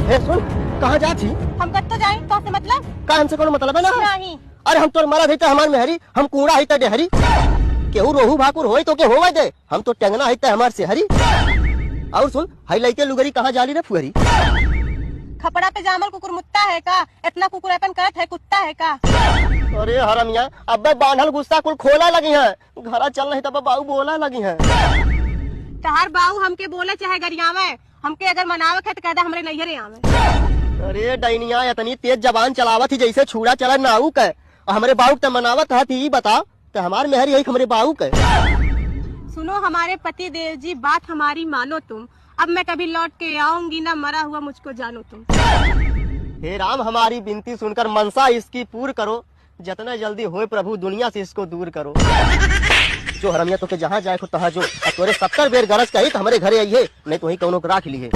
ए सुन, कहाँ जा थी? हम कब तो जाए तो से मतलब का हमसे कोनो मतलब है ना? नहीं। अरे हम तो मरा थे हमार मेहरी, हम कूड़ा है डेहरी, केहू रोहू भाकुर होई तो के होवे दे, हम तो टेंगना है हमार से हरी। और सुन, हाई लइके लुगरी कहाँ जाली रे फुहरी? खपड़ा पे जामल कुकुर मुत्ता है का? इतना कुकुर अपन करत है कुत्ता है का? अरे हरमिया, अबे बांधल गुस्सा कुल खोला लगी है, घरा चल नहीं तब बाऊ बोला लगी है। तहार बाऊ हमके बोले चाहे गरियावे, हमके अगर मनावे है तो कहदा हमरे नैहरे आवे। अरे डैनिया इतनी तेज जबान चलावत ही जैसे छुड़ा चला नाऊ के, हमरे बाऊ ते मनावत है बता, तो हमार मेहरी है हमरे बाऊ के। सुनो हमारे पति देव जी, बात हमारी मानो तुम, अब मैं कभी लौट के आऊंगी ना, मरा हुआ मुझको जानो तुम। हे राम, हमारी विनती सुनकर मनसा इसकी पूर्ण करो, जितना जल्दी होए प्रभु दुनिया से इसको दूर करो। जो हरमिया तो के जहाँ जाए को तहाँ जो, तोरे 70 बेर गरज कही तो हमारे घरे आइए, नहीं तो वही कौनो राख लिए।